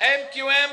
MQM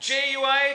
JUI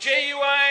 JUI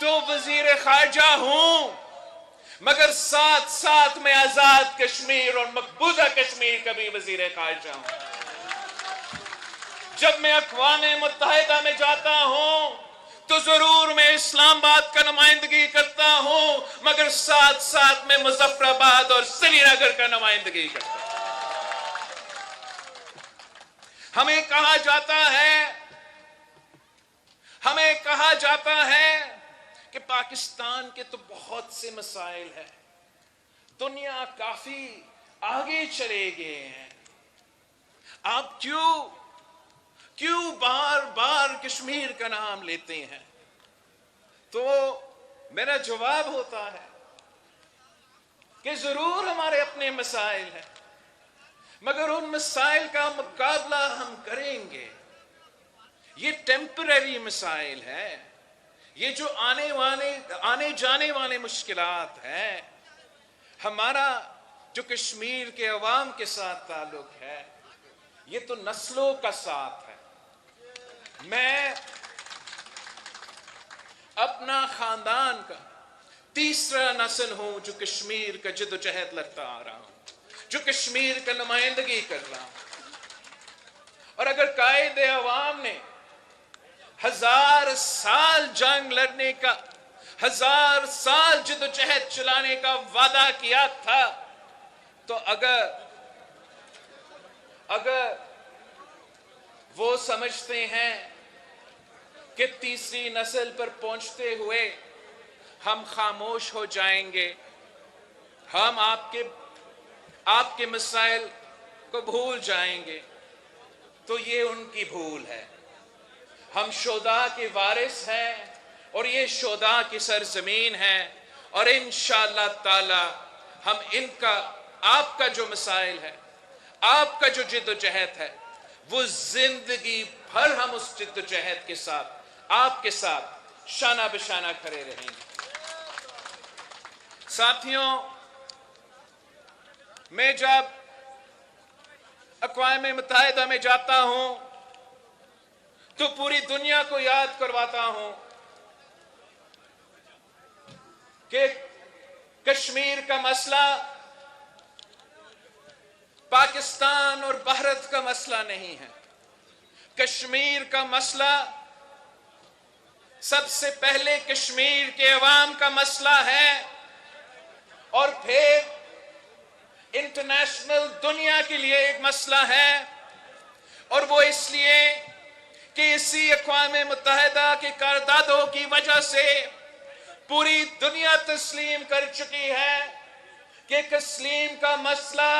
تو وزیر خارجہ ہوں، مگر ساتھ ساتھ میں آزاد کشمیر اور مقبوضہ کشمیر کا بھی وزیر خارجہ ہوں۔ جب میں اقوام متحدہ میں جاتا ہوں تو ضرور میں اسلام آباد کا نمائندگی کرتا ہوں، مگر ساتھ ساتھ میں مظفر آباد اور سری نگر کا نمائندگی کرتا ہوں۔ ہمیں کہا جاتا ہے کہ پاکستان کے تو بہت سے مسائل ہیں، دنیا کافی آگے چلے گئے ہیں، آپ کیوں بار بار کشمیر کا نام لیتے ہیں؟ تو میرا جواب ہوتا ہے کہ ضرور ہمارے اپنے مسائل ہیں، مگر ان مسائل کا مقابلہ ہم کریں گے۔ یہ ٹیمپرری مسائل ہیں، یہ جو آنے جانے والے مشکلات ہیں، ہمارا جو کشمیر کے عوام کے ساتھ تعلق ہے یہ تو نسلوں کا ساتھ ہے۔ میں اپنا خاندان کا تیسرا نسل ہوں جو کشمیر کا جد و جہد لڑتا آ رہا ہوں، جو کشمیر کا نمائندگی کر رہا ہوں۔ اور اگر قائد عوام نے 1000 سال جنگ لڑنے کا، 1000 سال جد و جہد چلانے کا وعدہ کیا تھا، تو اگر وہ سمجھتے ہیں کہ تیسری نسل پر پہنچتے ہوئے ہم خاموش ہو جائیں گے، ہم آپ کے مسائل کو بھول جائیں گے، تو یہ ان کی بھول ہے۔ ہم شہداء کے وارث ہیں اور یہ شہداء کی سرزمین ہے، اور انشاءاللہ تعالی ہم آپ کا جو مسائل ہے، آپ کا جو جد و جہد ہے، وہ زندگی بھر ہم اس جد و جہد کے ساتھ آپ کے ساتھ شانہ بشانہ کھڑے رہیں گے۔ ساتھیوں، میں جب اقوام متحدہ میں جاتا ہوں تو پوری دنیا کو یاد کرواتا ہوں کہ کشمیر کا مسئلہ پاکستان اور بھارت کا مسئلہ نہیں ہے۔ کشمیر کا مسئلہ سب سے پہلے کشمیر کے عوام کا مسئلہ ہے، اور پھر انٹرنیشنل دنیا کے لیے ایک مسئلہ ہے، اور وہ اس لیے کہ اسی اقوام متحدہ کے قراردادوں کی وجہ سے پوری دنیا تسلیم کر چکی ہے کہ کشمیر کا مسئلہ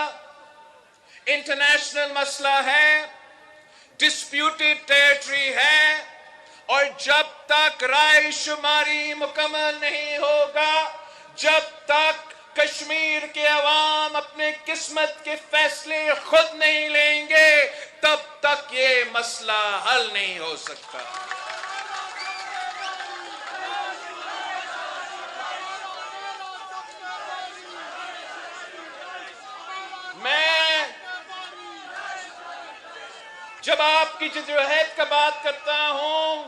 انٹرنیشنل مسئلہ ہے، ڈسپیوٹڈ ٹیریٹری ہے، اور جب تک رائے شماری مکمل نہیں ہوگا، جب تک کشمیر کے عوام اپنے قسمت کے فیصلے خود نہیں لیں گے، تب تک یہ مسئلہ حل نہیں ہو سکتا۔ میں جب آپ کی جدوجہد کا بات کرتا ہوں،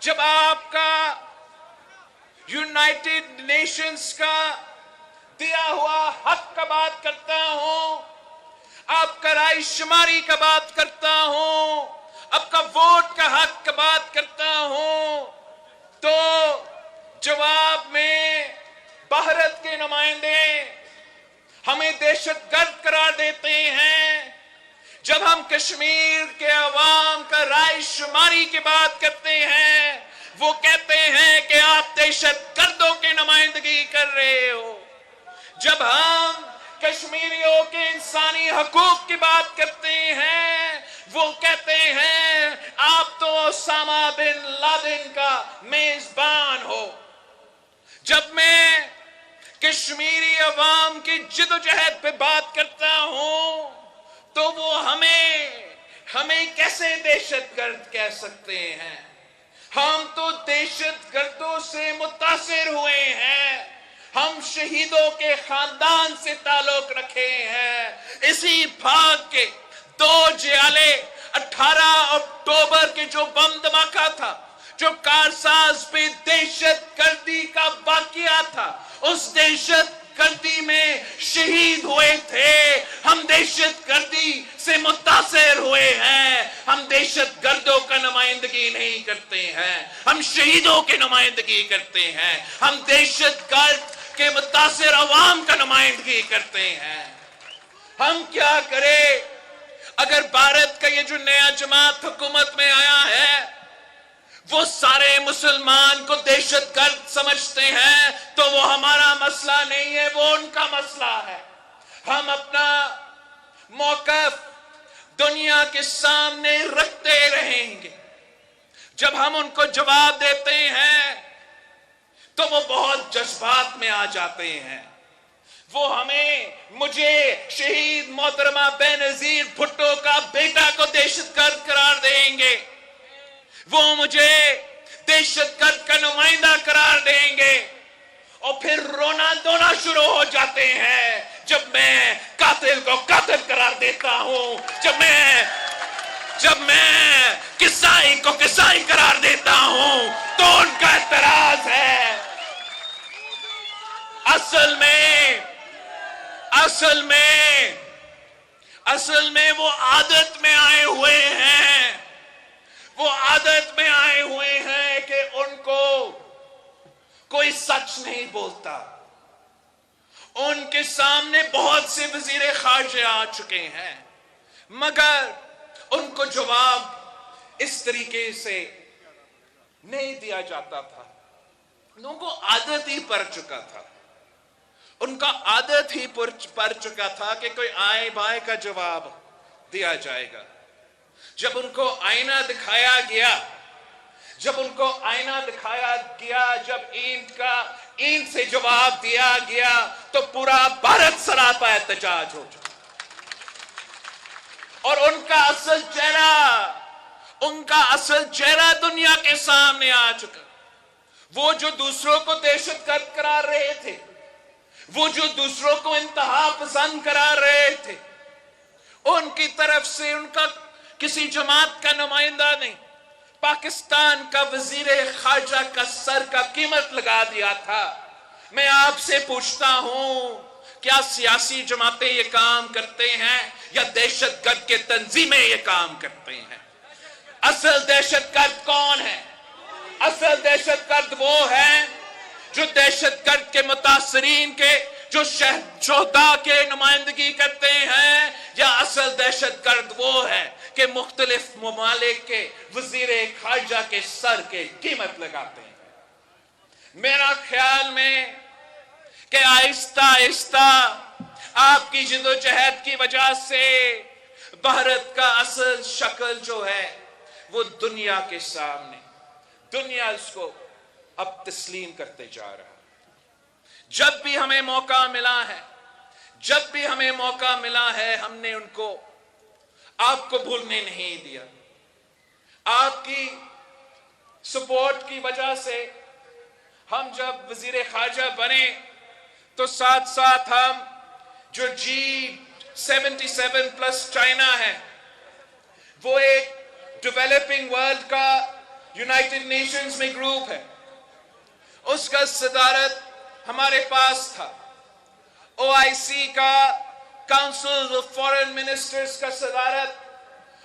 جب آپ کا یونائٹڈ نیشنز کا دیا ہوا حق کا بات کرتا ہوں، آپ کا رائے شماری کا بات کرتا ہوں، آپ کا ووٹ کا حق کا بات کرتا ہوں، تو جواب میں بھارت کے نمائندے ہمیں دہشت گرد قرار دیتے ہیں۔ جب ہم کشمیر کے عوام کا رائے شماری کی بات کرتے ہیں، وہ کہتے ہیں کہ آپ دہشت گردوں کی نمائندگی کر رہے ہو۔ جب ہم کشمیریوں کے انسانی حقوق کی بات کرتے ہیں، وہ کہتے ہیں آپ تو اسامہ بن لادن کا میزبان ہو۔ جب میں کشمیری عوام کی جد و جہد پہ بات کرتا ہوں تو وہ ہمیں کیسے دہشت گرد کہہ سکتے ہیں؟ ہم تو دہشت گردوں سے متاثر ہوئے ہیں، ہم شہیدوں کے خاندان سے تعلق رکھے ہیں۔ اسی بھاگ کے 2 جیالے 18 اکتوبر کے جو بم دھماکہ تھا، جو کارساز پہ دہشت گردی کا واقعہ تھا، اس دہشت گردی میں شہید ہوئے تھے۔ ہم دہشت گردی سے متاثر ہوئے ہیں، ہم دہشت گردوں کا نمائندگی نہیں کرتے ہیں، ہم شہیدوں کی نمائندگی کرتے ہیں، ہم دہشت گرد کے متاثر عوام کا نمائندگی کرتے ہیں۔ ہم کیا کریں اگر بھارت کا یہ جو نیا جماعت حکومت میں آیا ہے وہ سارے مسلمان کو دہشت گرد سمجھتے ہیں، تو وہ ہمارا مسئلہ نہیں ہے، وہ ان کا مسئلہ ہے۔ ہم اپنا موقف دنیا کے سامنے رکھتے رہیں گے۔ جب ہم ان کو جواب دیتے ہیں تو وہ بہت جذبات میں آ جاتے ہیں۔ وہ مجھے شہید محترمہ بینظیر بھٹو کا بیٹا کو دہشت گرد قرار دیں گے، وہ مجھے دہشت گرد کا نمائندہ قرار دیں گے، اور پھر رونا دھونا شروع ہو جاتے ہیں جب میں قاتل کو قاتل قرار دیتا ہوں، جب میں قصائی کو قصائی قرار دیتا ہوں تو ان کا اعتراض ہے۔ اصل میں وہ عادت میں آئے ہوئے ہیں، وہ عادت میں آئے ہوئے ہیں کہ ان کو کوئی سچ نہیں بولتا۔ ان کے سامنے بہت سے وزیر خارجہ آ چکے ہیں، مگر ان کو جواب اس طریقے سے نہیں دیا جاتا تھا۔ لوگوں کو عادت ہی پڑ چکا تھا، ان کا عادت ہی پڑ چکا تھا کہ کوئی آئے بائے کا جواب دیا جائے گا۔ جب ان کو آئینہ دکھایا گیا، جب اینٹ سے جواب دیا گیا تو پورا بھارت سراپا احتجاج ہو چکا، اور ان کا اصل چہرہ دنیا کے سامنے آ چکا۔ وہ جو دوسروں کو دہشت گرد قرار رہے تھے، وہ جو دوسروں کو انتہا پسند قرار رہے تھے، ان کی طرف سے ان کا کسی جماعت کا نمائندہ نہیں، پاکستان کا وزیر خارجہ کا سر کا قیمت لگا دیا تھا۔ میں آپ سے پوچھتا ہوں، کیا سیاسی جماعتیں یہ کام کرتے ہیں یا دہشت گرد کے تنظیمیں یہ کام کرتے ہیں؟ اصل دہشت گرد کون ہے؟ اصل دہشت گرد وہ ہے جو دہشت گرد کے متاثرین کے جو شہداء کے نمائندگی کرتے ہیں، یا اصل دہشت گرد وہ ہے کہ مختلف ممالک کے وزیر خارجہ کے سر کے قیمت لگاتے ہیں؟ میرا خیال میں کہ آہستہ آہستہ آپ کی جدوجہد کی وجہ سے بھارت کا اصل شکل جو ہے وہ دنیا کے سامنے، دنیا اس کو اب تسلیم کرتے جا رہا ہے۔ جب بھی ہمیں موقع ملا ہے ہم نے ان کو آپ کو بھولنے نہیں دیا۔ آپ کی سپورٹ کی وجہ سے ہم جب وزیر خارجہ بنے تو ساتھ ساتھ ہم جو G77 پلس چائنا ہے، وہ ایک ڈیولپنگ ورلڈ کا یونائٹڈ نیشنز میں گروپ ہے، اس کا صدارت ہمارے پاس تھا۔ OIC کا کاؤنسل آف فارن منسٹرز کا صدارت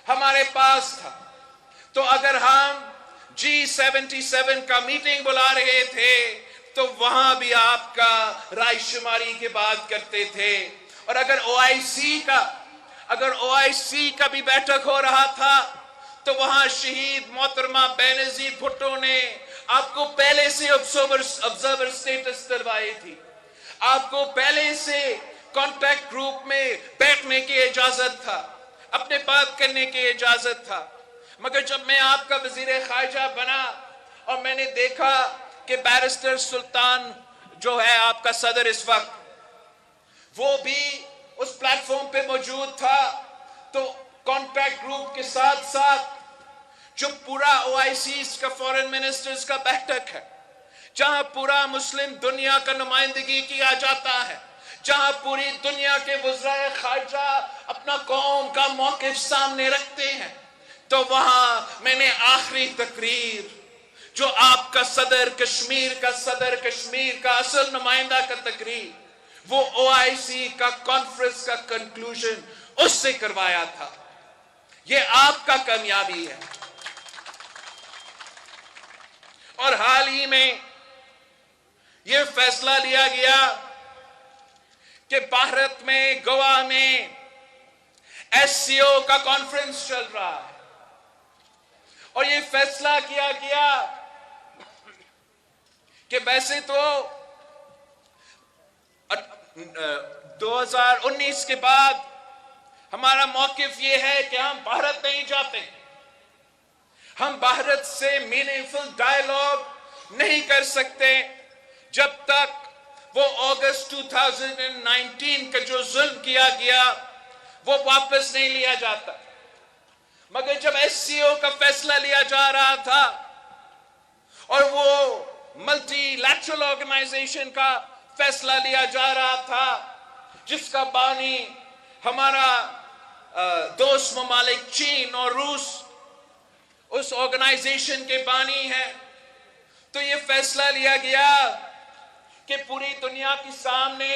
ہمارے پاس تھا۔ تو اگر ہم G77 کا میٹنگ بلا رہے تھے تو وہاں بھی آپ کا رائے شماری کی بات کرتے تھے، اور اگر OIC کا بھی بیٹھک ہو رہا تھا تو وہاں شہید محترمہ بینظیر بھٹو نے آپ کو پہلے سے آبزرور سٹیٹس دلوائی تھی، آپ کو پہلے سے کانٹیکٹ گروپ میں بیٹھنے کی اجازت تھا، اپنے بات کرنے کی اجازت تھا۔ مگر جب میں آپ کا وزیر خارجہ بنا اور میں نے دیکھا کہ بیرسٹر سلطان جو ہے آپ کا صدر اس وقت، وہ بھی اس پلیٹ فارم پہ موجود تھا، تو کانٹیکٹ گروپ کے ساتھ ساتھ جو پورا OIC کا فارن منسٹرز کا بیٹھک ہے، جہاں پورا مسلم دنیا کا نمائندگی کیا جاتا ہے، جہاں پوری دنیا کے وزرائے خارجہ اپنا قوم کا موقف سامنے رکھتے ہیں، تو وہاں میں نے آخری تقریر جو آپ کا صدر کشمیر کا اصل نمائندہ کا تقریر وہ OIC کا کانفرنس کا کنکلوژن اس سے کروایا تھا. یہ آپ کا کامیابی ہے. اور حال ہی میں یہ فیصلہ لیا گیا کہ بھارت میں گوا میں SCO کا کانفرنس چل رہا ہے اور یہ فیصلہ کیا گیا کہ ویسے تو 2019 کے بعد ہمارا موقف یہ ہے کہ ہم بھارت نہیں جاتے. ہم بھارت سے میننگفل ڈائیلاگ نہیں کر سکتے جب تک وہ اگست 2019 کا جو ظلم کیا گیا وہ واپس نہیں لیا جاتا. مگر جب SCO کا فیصلہ لیا جا رہا تھا اور وہ ملٹی لیٹرل آرگنائزیشن کا فیصلہ لیا جا رہا تھا جس کا بانی ہمارا دوست ممالک چین اور روس اس آرگنائزیشن کے بانی ہے، تو یہ فیصلہ لیا گیا کہ پوری دنیا کے سامنے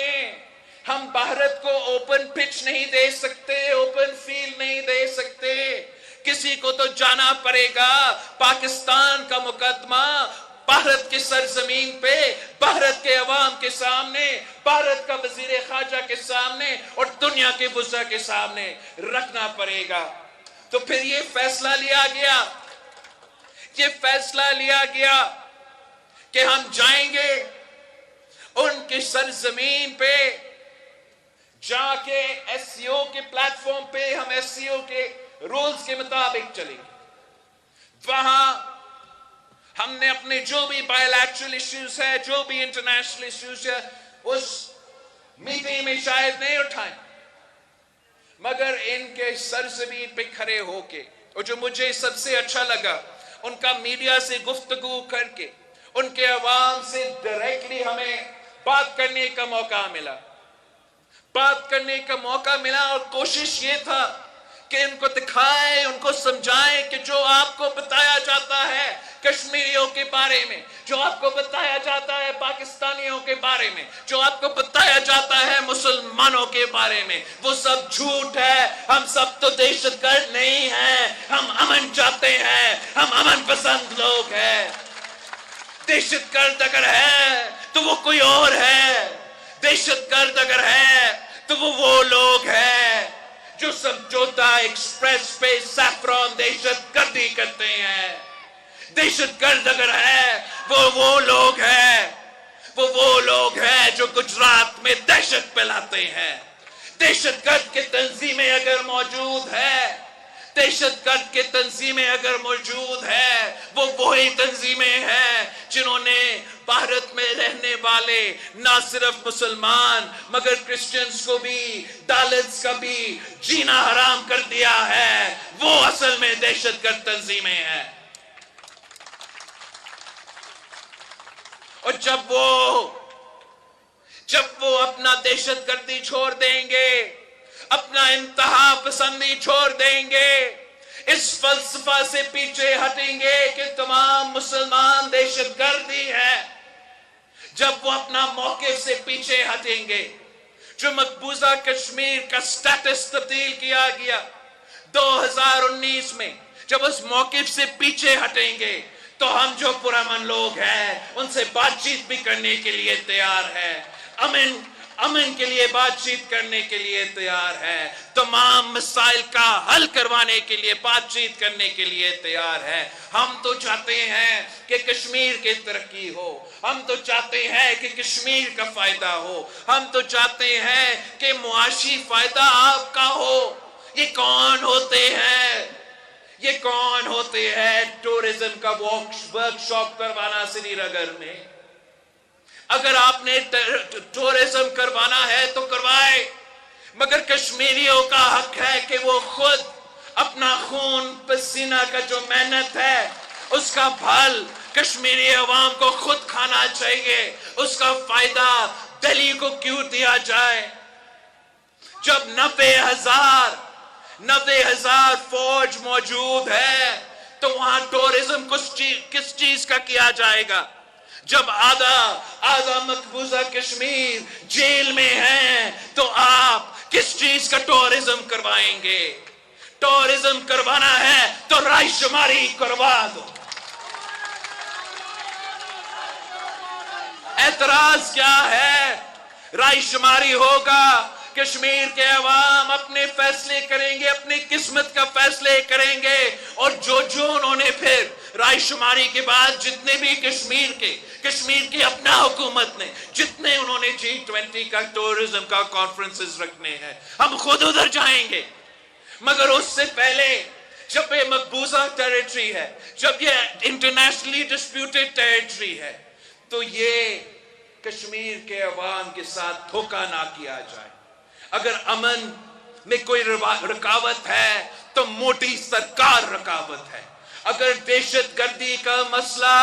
ہم بھارت کو اوپن پچ نہیں دے سکتے، اوپن فیلڈ نہیں دے سکتے. کسی کو تو جانا پڑے گا. پاکستان کا مقدمہ بھارت کی سرزمین پہ، بھارت کے عوام کے سامنے، بھارت کا وزیر خارجہ کے سامنے اور دنیا کے وزراء کے سامنے رکھنا پڑے گا. تو پھر یہ فیصلہ لیا گیا کہ ہم جائیں گے ان کی سرزمین پہ، جا کے SCO کے پلیٹ فارم پہ ہم SCO کے رولز کے مطابق چلیں گے. وہاں ہم نے اپنے جو بھی بائی لیٹرل ایشوز ہے، جو بھی انٹرنیشنل ایشوز ہے، اس میٹنگ میں شاید نہیں اٹھائیں، مگر ان کے سرزمین پہ کھڑے ہو کے، اور جو مجھے سب سے اچھا لگا ان کا میڈیا سے گفتگو کر کے ان کے عوام سے ڈائریکٹلی ہمیں بات کرنے کا موقع ملا اور کوشش یہ تھا کہ ان کو دکھائیں، ان کو سمجھائیں کہ جو آپ کو بتایا جاتا ہے کشمیریوں کے بارے میں، جو آپ کو بتایا جاتا ہے پاکستانیوں کے بارے میں، جو آپ کو بتایا جاتا ہے مسلمانوں کے بارے میں، وہ سب جھوٹ ہے. ہم سب تو دہشت گرد نہیں ہیں، ہم امن چاہتے ہیں، ہم امن پسند لوگ ہیں. دہشت گرد اگر ہے تو وہ کوئی اور ہے. دہشت گرد اگر ہے تو وہ لوگ ہیں جو سمجھوتا ایکسپریس پہ سیفران دہشت گردی کرتے ہیں. دہشت گرد اگر ہے وہ لوگ ہیں جو گجرات میں دہشت پھیلاتے ہیں. دہشت گرد کی تنظیمیں اگر موجود ہے، وہ وہی تنظیمیں ہیں جنہوں نے بھارت میں رہنے والے نہ صرف مسلمان مگر کرسچنز کو بھی، دالتس کا بھی جینا حرام کر دیا ہے. وہ اصل میں دہشت گرد تنظیمیں ہیں. اور جب وہ اپنا دہشت گردی چھوڑ دیں گے، اپنا انتہا پسندی چھوڑ دیں گے، اس فلسفہ سے پیچھے ہٹیں گے کہ تمام مسلمان دہشت گردی ہے، جب وہ اپنا موقف سے پیچھے ہٹیں گے، جو مقبوضہ کشمیر کا سٹیٹس تبدیل کیا گیا 2019 میں، جب اس موقف سے پیچھے ہٹیں گے تو ہم جو پرامن لوگ ہیں ان سے بات چیت بھی کرنے کے لیے تیار ہے. امن کے لیے بات چیت کرنے کے لیے تیار ہے. تمام مسائل کا حل کروانے کے لیے بات چیت کرنے کے لیے تیار ہے. ہم تو چاہتے ہیں کہ کشمیر کی ترقی ہو، ہم تو چاہتے ہیں کہ کشمیر کا فائدہ ہو، ہم تو چاہتے ہیں کہ معاشی فائدہ آپ کا ہو. یہ کون ہوتے ہیں ٹورزم کا ورک شاپ کروانا سری نگر میں؟ اگر آپ نے ٹورزم کروانا ہے تو کروائے، مگر کشمیریوں کا حق ہے کہ وہ خود اپنا خون پسینہ کا جو محنت ہے اس کا پھل کشمیری عوام کو خود کھانا چاہیے. اس کا فائدہ دہلی کو کیوں دیا جائے؟ جب 90,000 فوج موجود ہے تو وہاں ٹورزم کس چیز کا کیا جائے گا؟ جب آدھا مقبوضہ کشمیر جیل میں ہے تو آپ کس چیز کا ٹورزم کروائیں گے؟ ٹورزم کروانا ہے تو رائے شماری کروا دو. اعتراض کیا ہے؟ رائے شماری ہوگا، کشمیر کے عوام اپنے فیصلے کریں گے، اپنی قسمت کا فیصلے کریں گے، اور جو انہوں نے پھر رائے شماری کے بعد جتنے بھی کشمیر کی اپنا حکومت نے جتنے انہوں نے G20 کا ٹورزم کا کانفرنسز رکھنے ہیں، ہم خود ادھر جائیں گے. مگر اس سے پہلے جب یہ مقبوضہ ٹیریٹری ہے، جب یہ انٹرنیشنلی ڈسپیوٹڈ ٹیریٹری ہے، تو یہ کشمیر کے عوام کے ساتھ دھوکہ نہ کیا جائے. اگر امن میں کوئی رکاوٹ ہے تو مودی سرکار رکاوٹ ہے. اگر دہشت گردی کا مسئلہ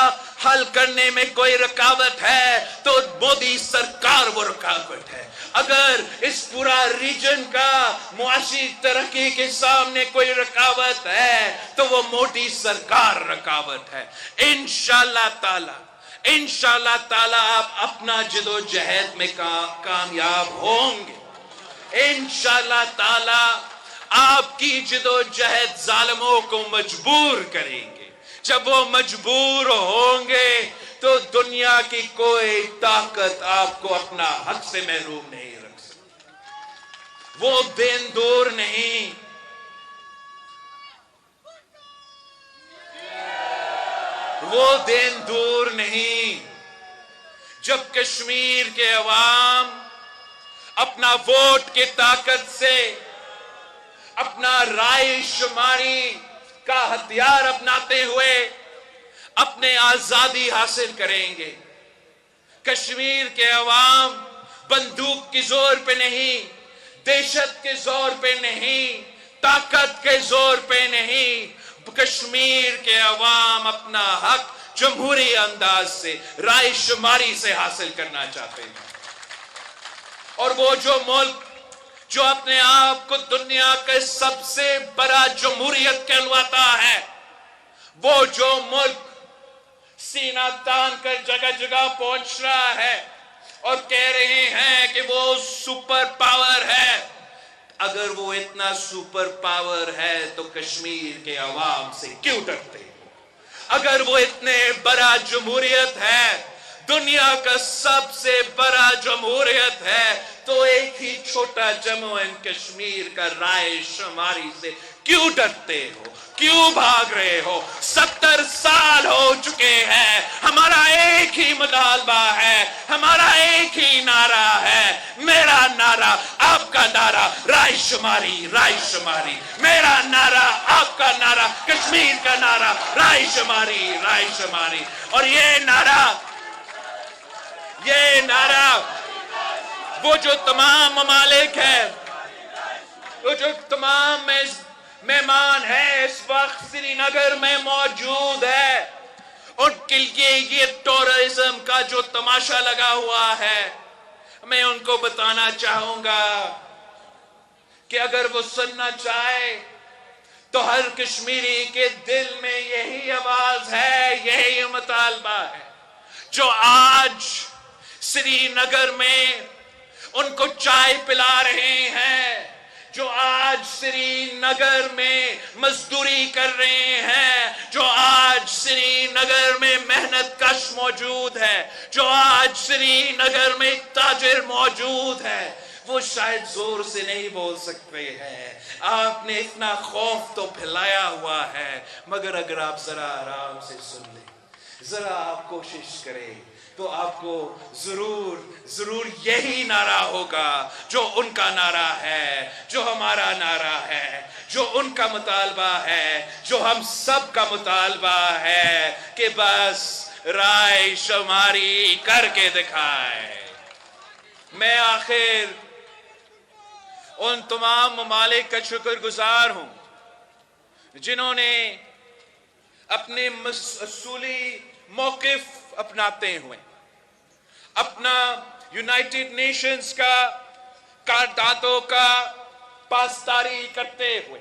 حل کرنے میں کوئی رکاوٹ ہے تو مودی سرکار وہ رکاوٹ ہے. اگر اس پورا ریجن کا معاشی ترقی کے سامنے کوئی رکاوٹ ہے تو وہ مودی سرکار رکاوٹ ہے. انشاءاللہ تعالی آپ اپنا جدوجہد میں کامیاب ہوں گے. انشاءاللہ تعالی آپ کی جدوجہد ظالموں کو مجبور کریں گے. جب وہ مجبور ہوں گے تو دنیا کی کوئی طاقت آپ کو اپنا حق سے محروم نہیں رکھ سکتی. وہ دن دور نہیں، وہ دن دور نہیں جب کشمیر کے عوام اپنا ووٹ کی طاقت سے، اپنا رائے شماری کا ہتھیار اپناتے ہوئے اپنے آزادی حاصل کریں گے. کشمیر کے عوام بندوق کے زور پہ نہیں، دہشت کے زور پہ نہیں، طاقت کے زور پہ نہیں، کشمیر کے عوام اپنا حق جمہوری انداز سے، رائے شماری سے حاصل کرنا چاہتے ہیں. اور وہ جو ملک جو اپنے آپ کو دنیا کے سب سے بڑا جمہوریت کہلواتا ہے، وہ جو ملک سینہ تان کر جگہ جگہ پہنچ رہا ہے اور کہہ رہے ہیں کہ وہ سپر پاور ہے، اگر وہ اتنا سپر پاور ہے تو کشمیر کے عوام سے کیوں ڈرتے ہو؟ اگر وہ اتنے بڑا جمہوریت ہے، دنیا کا سب سے بڑا جمہوریت ہے، تو ایک ہی چھوٹا جموں اینڈ کشمیر کا رائے شماری سے کیوں ڈرتے ہو؟ کیوں بھاگ رہے ہو؟ 70 سال ہو چکے ہیں، ہمارا ایک ہی مطالبہ ہے، ہمارا ایک ہی نعرہ ہے. میرا نعرہ، آپ کا نعرہ، رائے شماری، رائے شماری. میرا نعرہ، آپ کا نعرہ، کشمیر کا نعرہ، رائے شماری، رائے شماری. اور یہ نعرہ وہ جو تمام ممالک ہیں، وہ جو تمام مہمان ہیں اس وقت سری نگر میں موجود ہے، ان کے لیے یہ ٹورزم کا جو تماشا لگا ہوا ہے، میں ان کو بتانا چاہوں گا کہ اگر وہ سننا چاہے تو ہر کشمیری کے دل میں یہی آواز ہے، یہی مطالبہ ہے. جو آج سری نگر میں ان کو چائے پلا رہے ہیں، جو آج سری نگر میں مزدوری کر رہے ہیں، جو آج سری نگر میں محنت کش موجود ہے، جو آج سری نگر میں تاجر موجود ہے، وہ شاید زور سے نہیں بول سکتے ہیں. آپ نے اتنا خوف تو پھیلایا ہوا ہے، مگر اگر آپ ذرا آرام سے سن لیں، ذرا آپ کوشش کریں تو آپ کو ضرور یہی نعرہ ہوگا جو ان کا نعرہ ہے، جو ہمارا نعرہ ہے، جو ان کا مطالبہ ہے، جو ہم سب کا مطالبہ ہے کہ بس رائے شماری کر کے دکھائے. میں آخر ان تمام ممالک کا شکر گزار ہوں جنہوں نے اپنے اصولی موقف اپناتے ہوئے، اپنا یونائٹڈ نیشنز کا قراردادوں کا پاسداری کرتے ہوئے